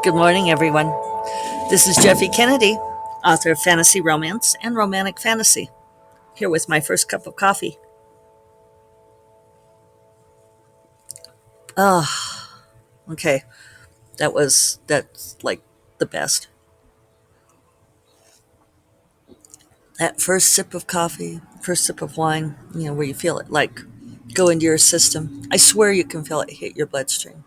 Good morning, everyone. This is Jeffy Kennedy, author of fantasy romance and romantic fantasy, here with my first cup of coffee. Oh, okay. That's like the best. That first sip of coffee, first sip of wine, where you feel it like go into your system. I swear you can feel it hit your bloodstream.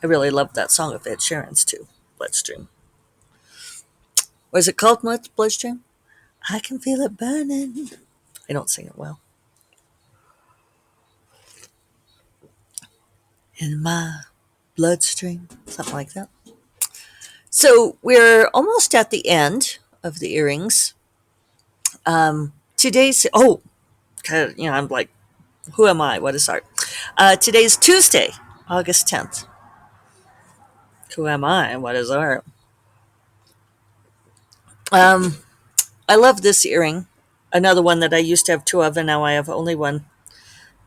I really love that song of Ed Sheeran's too, Bloodstream. Was it called Bloodstream? I can feel it burning. I don't sing it well. In my bloodstream, something like that. So we're almost at the end of the earrings. Today's I'm like, who am I? What is art? Today's Tuesday, August 10th. Who am I? What is art? Um, I love this earring. Another one that I used to have two of, and now I have only one.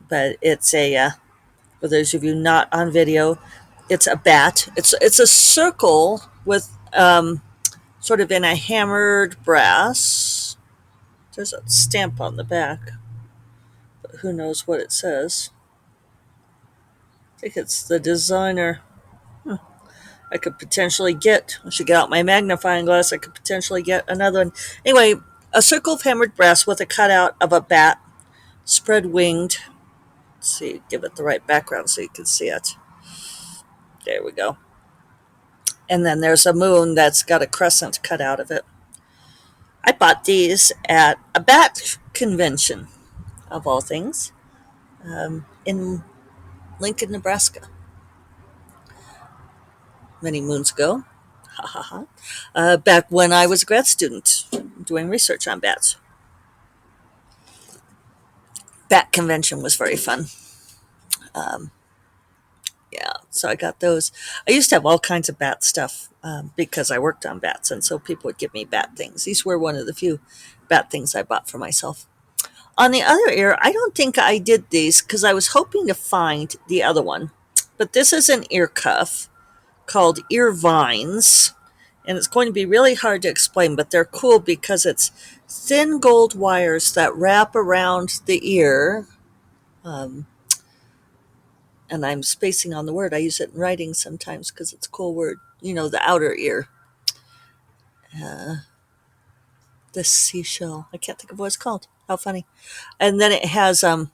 But it's for those of you not on video, it's a bat. It's a circle with sort of in a hammered brass. There's a stamp on the back, but who knows what it says. I think it's the designer. I could potentially get, I should get out my magnifying glass, I could potentially get another one. Anyway, a circle of hammered brass with a cutout of a bat, spread winged. Let's see, give it the right background so you can see it. There we go. And then there's a moon that's got a crescent cut out of it. I bought these at a bat convention, of all things, in Lincoln, Nebraska, many moons ago. Ha ha ha. Back when I was a grad student doing research on bats. Bat convention was very fun. Um, yeah, so I got those. I used to have all kinds of bat stuff because I worked on bats, and so people would give me bat things. These were one of the few bat things I bought for myself. On the other ear, I don't think I did these because I was hoping to find the other one. But this is an ear cuff called ear vines, and it's going to be really hard to explain, but they're cool because it's thin gold wires that wrap around the ear. Um, and I'm spacing on the word. I use it in writing sometimes because it's a cool word. The outer ear. Uh, the seashell. I can't think of what it's called. How funny. And then it has a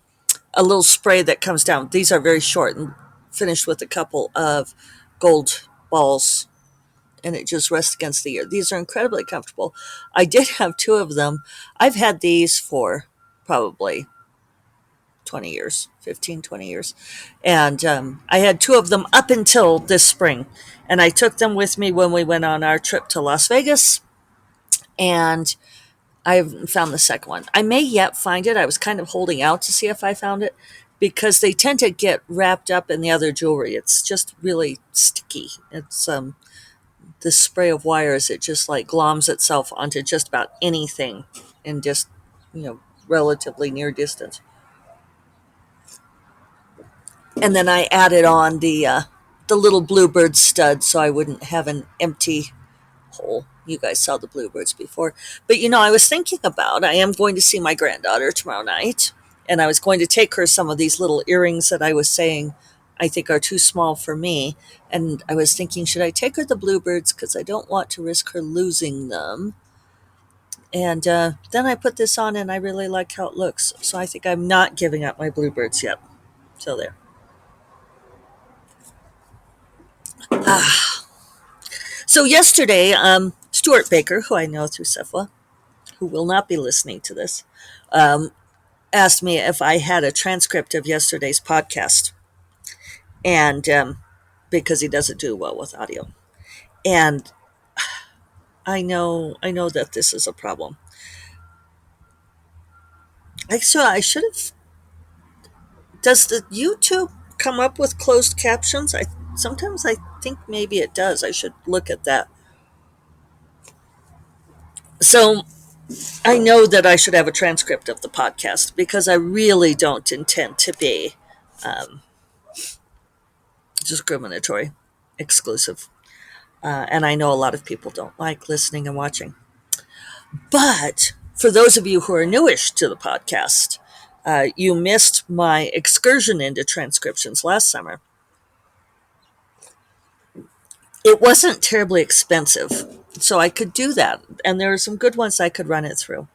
little spray that comes down. These are very short and finished with a couple of gold balls, and it just rests against the ear. These are incredibly comfortable. I did have two of them. I've had these for probably 20 years, 15, 20 years. And I had two of them up until this spring. And I took them with me when we went on our trip to Las Vegas. And I haven't found the second one. I may yet find it. I was kind of holding out to see if I found it because they tend to get wrapped up in the other jewelry. It's just really sticky. It's this spray of wires. It just like gloms itself onto just about anything in just, relatively near distance. And then I added on the little bluebird stud so I wouldn't have an empty hole. You guys saw the bluebirds before. But I was thinking about, I am going to see my granddaughter tomorrow night, and I was going to take her some of these little earrings that I was saying I think are too small for me. And I was thinking, should I take her the bluebirds because I don't want to risk her losing them? And then I put this on and I really like how it looks. So I think I'm not giving up my bluebirds yet. So there. So yesterday, Stuart Baker, who I know through Cephala, who will not be listening to this, um, asked me if I had a transcript of yesterday's podcast, and because he doesn't do well with audio, and I know that this is a problem. I should have. Does the YouTube come up with closed captions? I think maybe it does. I should look at that. So I know that I should have a transcript of the podcast because I really don't intend to be um, discriminatory, exclusive. And I know a lot of people don't like listening and watching. But for those of you who are newish to the podcast, you missed my excursion into transcriptions last summer. It wasn't terribly expensive, so I could do that. And there are some good ones I could run it through.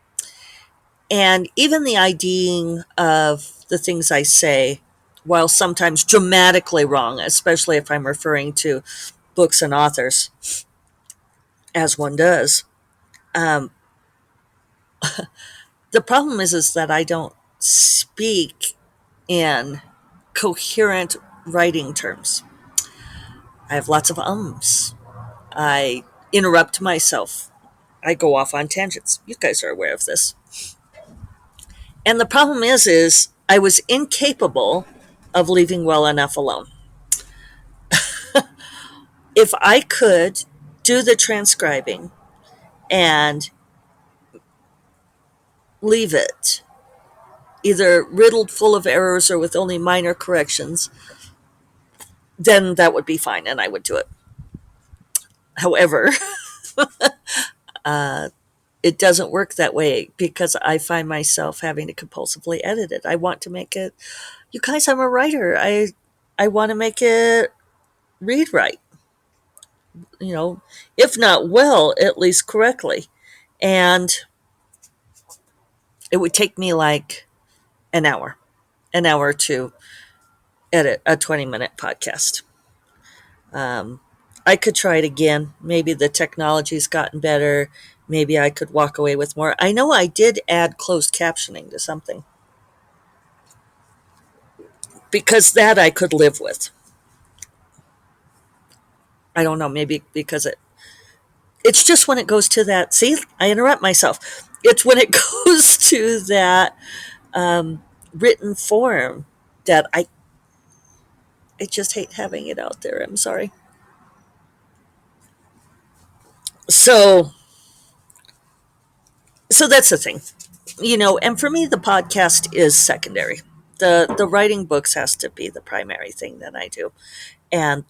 And even the IDing of the things I say, while sometimes dramatically wrong, especially if I'm referring to books and authors, as one does, um, the problem is that I don't speak in coherent writing terms. I have lots of ums. I interrupt myself. I go off on tangents. You guys are aware of this. And the problem is I was incapable of leaving well enough alone. If I could do the transcribing and leave it either riddled full of errors or with only minor corrections, then that would be fine and I would do it. However, it doesn't work that way because I find myself having to compulsively edit it. I want to make it, you guys, I'm a writer. I want to make it read right, you know, if not well, at least correctly. And it would take me like an hour, an hour to edit a 20-minute podcast. Um, I could try it again. Maybe the technology's gotten better. Maybe I could walk away with more. I know I did add closed captioning to something because that I could live with. I don't know, maybe because it's just when it goes to that, see, I interrupt myself. It's when it goes to that written form that I just hate having it out there. I'm sorry. So so that's the thing. And for me the podcast is secondary. The writing books has to be the primary thing that I do. And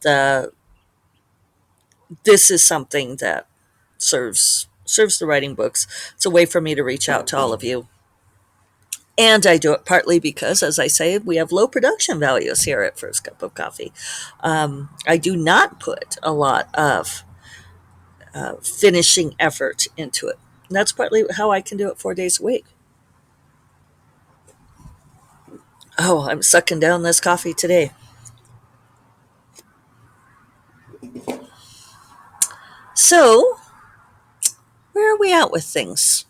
this is something that serves the writing books. It's a way for me to reach out to all of you. And I do it partly because, as I say, we have low production values here at First Cup of Coffee. I do not put a lot of finishing effort into it. And that's partly how I can do it 4 days a week. Oh, I'm sucking down this coffee today. So, where are we at with things?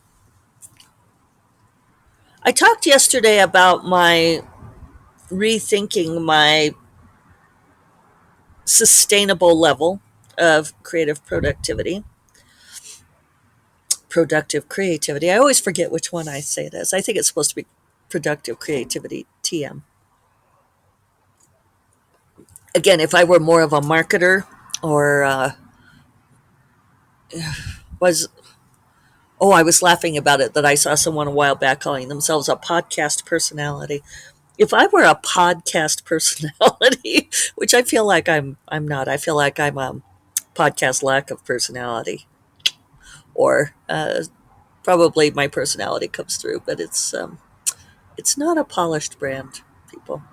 I talked yesterday about my rethinking my sustainable level of creative productivity. Productive creativity. I always forget which one I say it as. I think it's supposed to be productive creativity, TM. Again, if I were more of a marketer or was, oh, I was laughing about it that I saw someone a while back calling themselves a podcast personality. If I were a podcast personality, which I feel like I'm not. I feel like I'm a podcast lack of personality, or probably my personality comes through, but it's not a polished brand, people.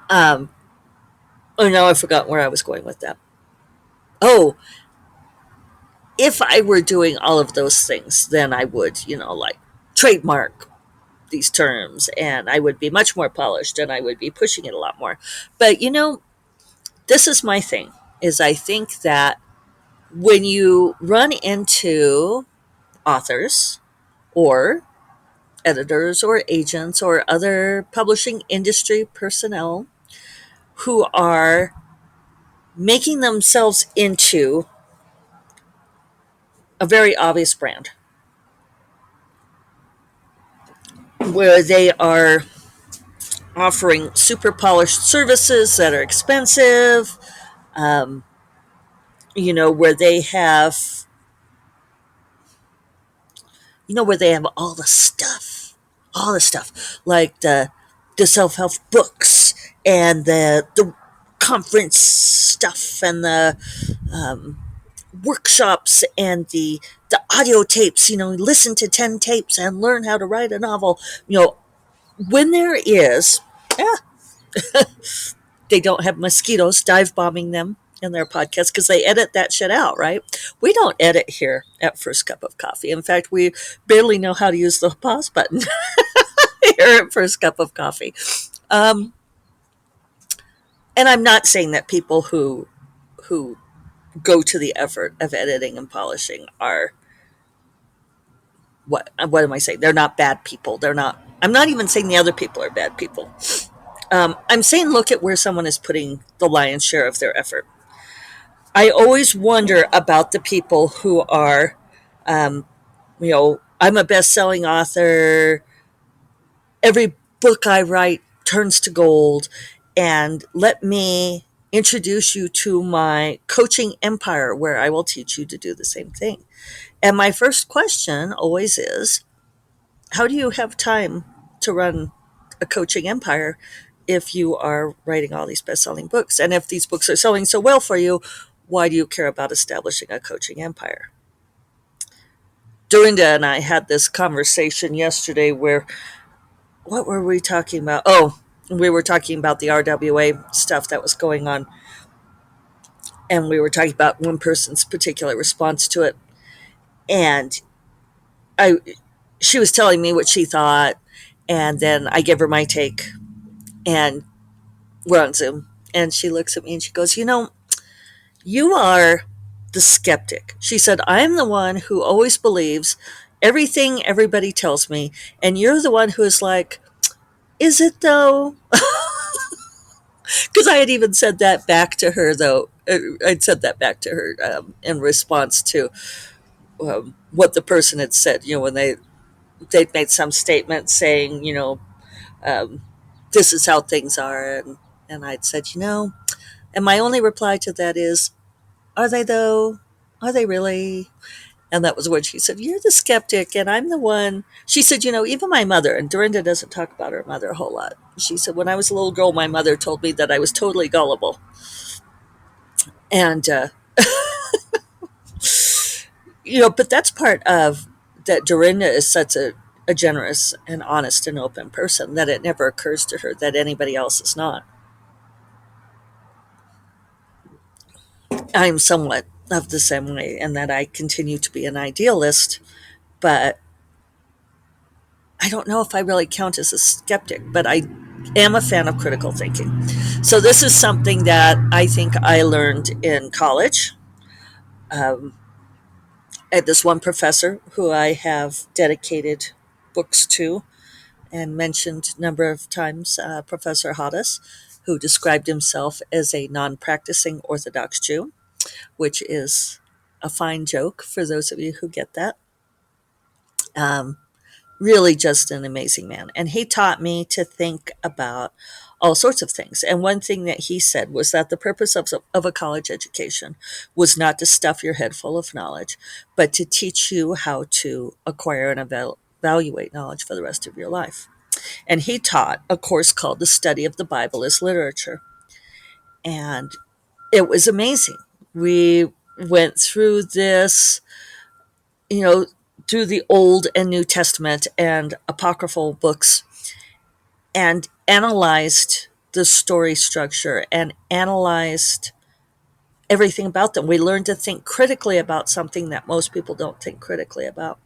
Um, oh, now I've forgotten where I was going with that. Oh, if I were doing all of those things, then I would, like trademark these terms and I would be much more polished and I would be pushing it a lot more. But, this is my thing, is I think that when you run into authors or editors or agents or other publishing industry personnel who are making themselves into a very obvious brand where they are offering super polished services that are expensive, where they have where they have all the stuff, like the self help books and the conference stuff and the um, workshops and the audio tapes. Listen to 10 tapes and learn how to write a novel. When there is, yeah, they don't have mosquitoes dive bombing them in their podcast because they edit that shit out, right? We don't edit here at First Cup of Coffee. In fact, we barely know how to use the pause button here at First Cup of Coffee. Um, and I'm not saying that people who go to the effort of editing and polishing are what am I saying? They're not bad people. They're not. I'm not even saying the other people are bad people. I'm saying look at where someone is putting the lion's share of their effort. I always wonder about the people who are, I'm a best-selling author. Every book I write turns to gold, and let me introduce you to my coaching empire where I will teach you to do the same thing. And my first question always is, how do you have time to run a coaching empire if you are writing all these best-selling books? And if these books are selling so well for you, why do you care about establishing a coaching empire? Dorinda and I had this conversation yesterday where, what were we talking about? Oh, we were talking about the RWA stuff that was going on. And we were talking about one person's particular response to it. And I, she was telling me what she thought. And then I gave her my take. And we're on Zoom. And she looks at me and she goes, you are the skeptic. She said, I'm the one who always believes everything everybody tells me. And you're the one who is like, is it though? Because I had even said that back to her, though. I'd said that back to her in response to what the person had said. When they'd made some statement saying, um, this is how things are, and I'd said, and my only reply to that is, are they though? Are they really? And that was when she said, you're the skeptic, and I'm the one. She said, even my mother, and Dorinda doesn't talk about her mother a whole lot. She said, when I was a little girl, my mother told me that I was totally gullible. And, but that's part of that. Dorinda is such a generous and honest and open person that it never occurs to her that anybody else is not. I'm somewhat of the same way in that I continue to be an idealist, but I don't know if I really count as a skeptic, but I am a fan of critical thinking. So this is something that I think I learned in college. Um, I had this one professor who I have dedicated books to and mentioned a number of times, Professor Hoddes, who described himself as a non-practicing Orthodox Jew, which is a fine joke for those of you who get that. Um, really just an amazing man. And he taught me to think about all sorts of things. And one thing that he said was that the purpose of a college education was not to stuff your head full of knowledge, but to teach you how to acquire and evaluate knowledge for the rest of your life. And he taught a course called The Study of the Bible as Literature. And it was amazing. We went through this, you know, through the Old and New Testament and apocryphal books and analyzed the story structure and analyzed everything about them. We learned to think critically about something that most people don't think critically about.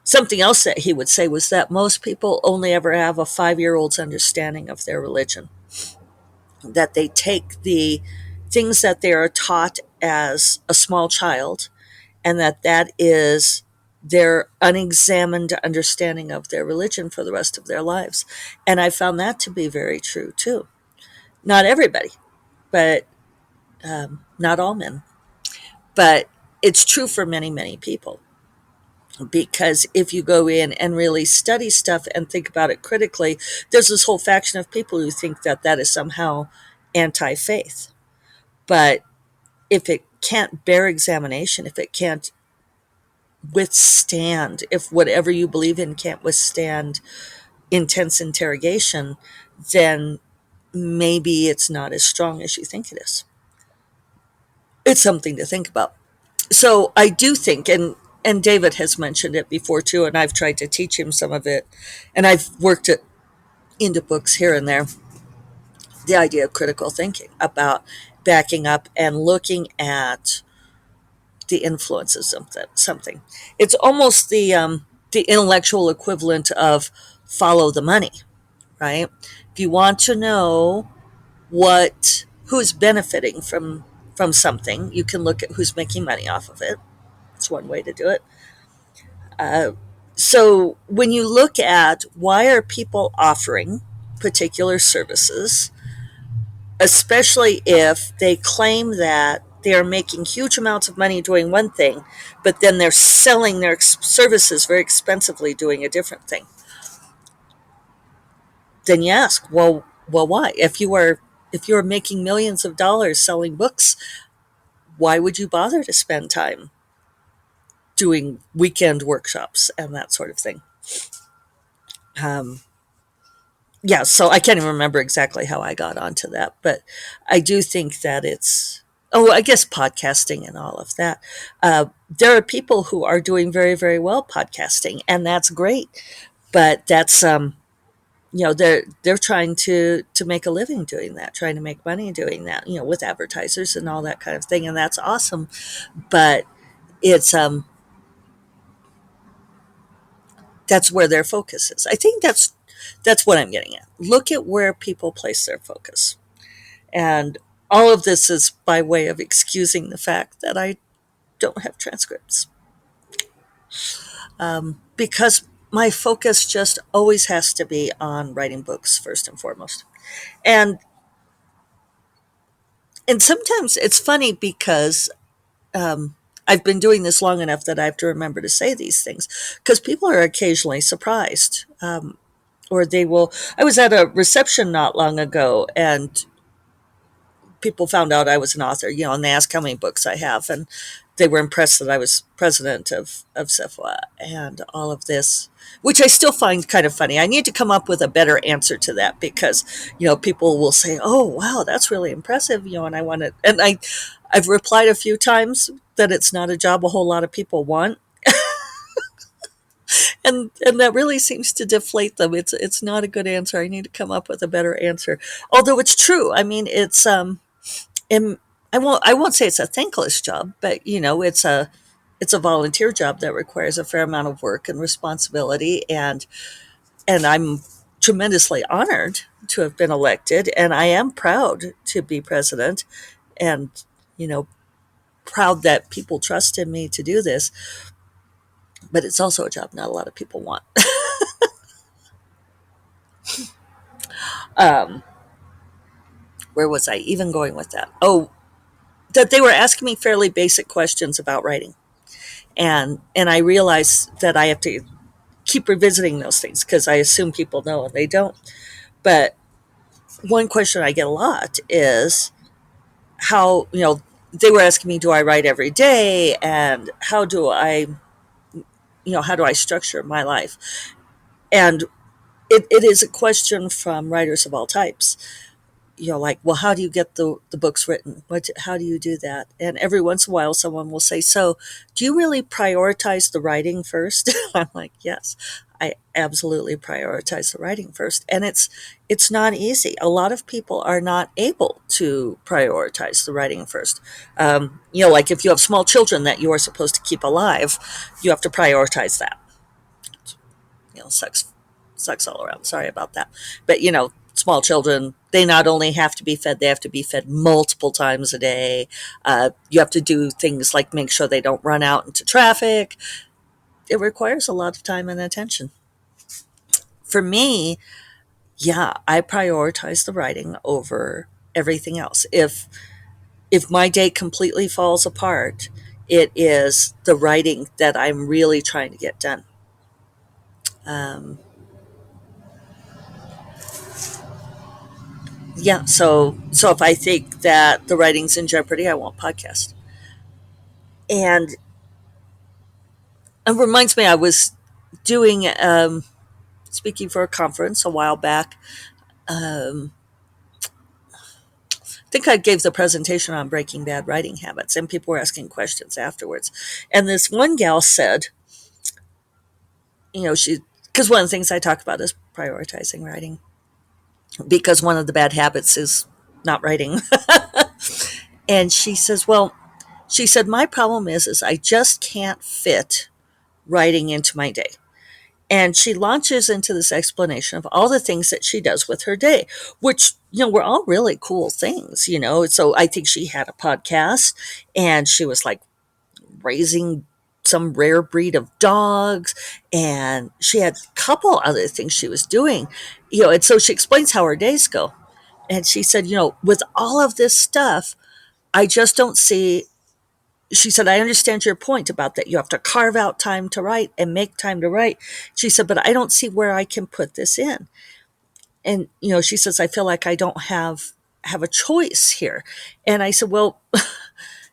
Something else that he would say was that most people only ever have a 5-year-old's understanding of their religion, that they take the things that they are taught as a small child, and that is their unexamined understanding of their religion for the rest of their lives. And I found that to be very true too. Not everybody, but not all men. But it's true for many, many people. Because if you go in and really study stuff and think about it critically, there's this whole faction of people who think that that is somehow anti faith. But if it can't bear examination, if it can't withstand, if whatever you believe in can't withstand intense interrogation, then maybe it's not as strong as you think it is. It's something to think about. So I do think, and David has mentioned it before too, and I've tried to teach him some of it, and I've worked it into books here and there. The idea of critical thinking, about backing up and looking at the influences of something. It's almost the intellectual equivalent of follow the money, right? If you want to know who's benefiting from something, you can look at who's making money off of it. That's one way to do it. Uh, so when you look at why are people offering particular services, especially if they claim that they are making huge amounts of money doing one thing, but then they're selling their services very expensively doing a different thing, then you ask, well, why? If you are making millions of dollars selling books, why would you bother to spend time doing weekend workshops and that sort of thing? Um, yeah, so I can't even remember exactly how I got onto that, but I do think that I guess podcasting and all of that. There are people who are doing very, very well podcasting, and that's great. But that's, they're trying to make a living doing that, trying to make money doing that, with advertisers and all that kind of thing, and that's awesome. But it's that's where their focus is. I think that's what I'm getting at. Look at where people place their focus. And all of this is by way of excusing the fact that I don't have transcripts, because my focus just always has to be on writing books first and foremost. And and sometimes it's funny because I've been doing this long enough that I have to remember to say these things, because people are occasionally surprised. Or they will. I was at a reception not long ago, and people found out I was an author, and they asked how many books I have, and they were impressed that I was president of SFWA and all of this, which I still find kind of funny. I need to come up with a better answer to that, because, people will say, "Oh, wow, that's really impressive," and I want to, and I've replied a few times that it's not a job a whole lot of people want, and that really seems to deflate them. It's not a good answer. I need to come up with a better answer. Although it's true. I mean, it's and I won't say it's a thankless job, but it's a volunteer job that requires a fair amount of work and responsibility, and I'm tremendously honored to have been elected, and I am proud to be president, and you know proud that people trusted me to do this. But it's also a job not a lot of people want. um, where was I even going with that? Oh, that they were asking me fairly basic questions about writing, and I realized that I have to keep revisiting those things, because I assume people know and they don't. But one question I get a lot is how, they were asking me, do I write every day? And how do I structure my life? And it is a question from writers of all types. Like, well, how do you get the books written? How do you do that? And every once in a while, someone will say, so do you really prioritize the writing first? I'm like, yes, I absolutely prioritize the writing first. And it's not easy. A lot of people are not able to prioritize the writing first. Like if you have small children that you are supposed to keep alive, you have to prioritize that. Sucks all around. Sorry about that. But small children, they not only have to be fed, they have to be fed multiple times a day. You have to do things like make sure they don't run out into traffic. It requires a lot of time and attention. For me, yeah, I prioritize the writing over everything else. If my day completely falls apart, it is the writing that I'm really trying to get done. Um, yeah, so if I think that the writing's in jeopardy, I won't podcast. And It reminds me, I was doing speaking for a conference a while back. Um, I think I gave the presentation on breaking bad writing habits, and people were asking questions afterwards. And this one gal said, she, because one of the things I talk about is prioritizing writing, because one of the bad habits is not writing. And she says, well, she said, my problem is I just can't fit writing into my day. And she launches into this explanation of all the things that she does with her day, which, were all really cool things. So I think she had a podcast, and she was like raising some rare breed of dogs, and she had a couple other things she was doing. And so she explains how her days go. And she said, with all of this stuff, I just don't see. She said, I understand your point about that. You have to carve out time to write and make time to write. She said, but I don't see where I can put this in. And, she says, I feel like I don't have a choice here. And I said, well,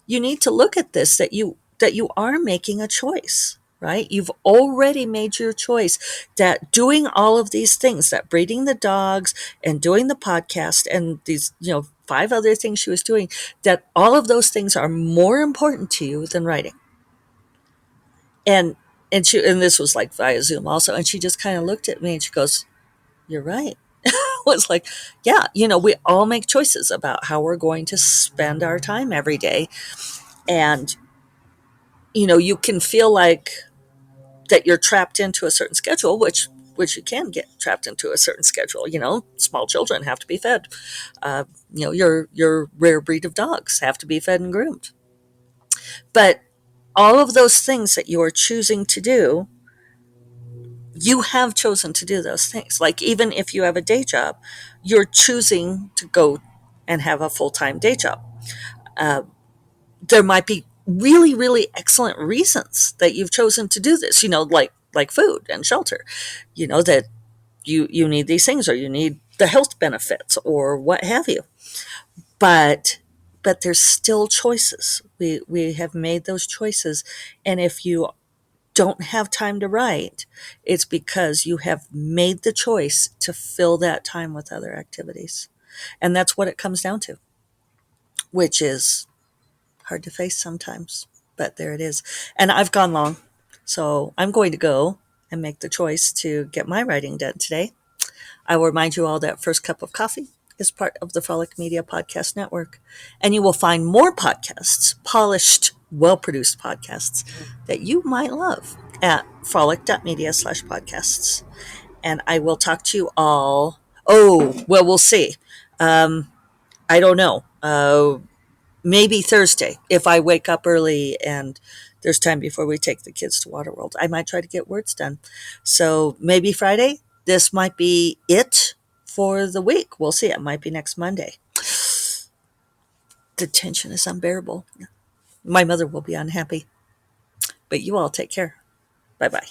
you need to look at this, that you are making a choice, right? You've already made your choice, that doing all of these things, that breeding the dogs and doing the podcast and these, 5 other things she was doing, that all of those things are more important to you than writing. And this was like via Zoom also, and she just kind of looked at me and she goes, you're right. Was like, yeah, we all make choices about how we're going to spend our time every day. And you can feel like that you're trapped into a certain schedule, which you can get trapped into a certain schedule. Small children have to be fed. Your rare breed of dogs have to be fed and groomed. But all of those things that you are choosing to do, you have chosen to do those things. Like, even if you have a day job, you're choosing to go and have a full-time day job. Uh, there might be really, really excellent reasons that you've chosen to do this, like food and shelter, that you need these things, or you need the health benefits, or what have you. But there's still choices. We have made those choices. And if you don't have time to write, it's because you have made the choice to fill that time with other activities. And that's what it comes down to, which is hard to face sometimes, but there it is. And I've gone long, so I'm going to go and make the choice to get my writing done today. I will remind you all that First Cup of Coffee is part of the Frolic Media Podcast Network, and you will find more podcasts, polished, well-produced podcasts that you might love at frolic.media/podcasts. And I will talk to you all. Oh, well, we'll see. I don't know. Maybe Thursday, if I wake up early and there's time before we take the kids to Waterworld. I might try to get words done. So maybe Friday. This might be it for the week. We'll see. It might be next Monday. The tension is unbearable. My mother will be unhappy. But you all take care. Bye bye.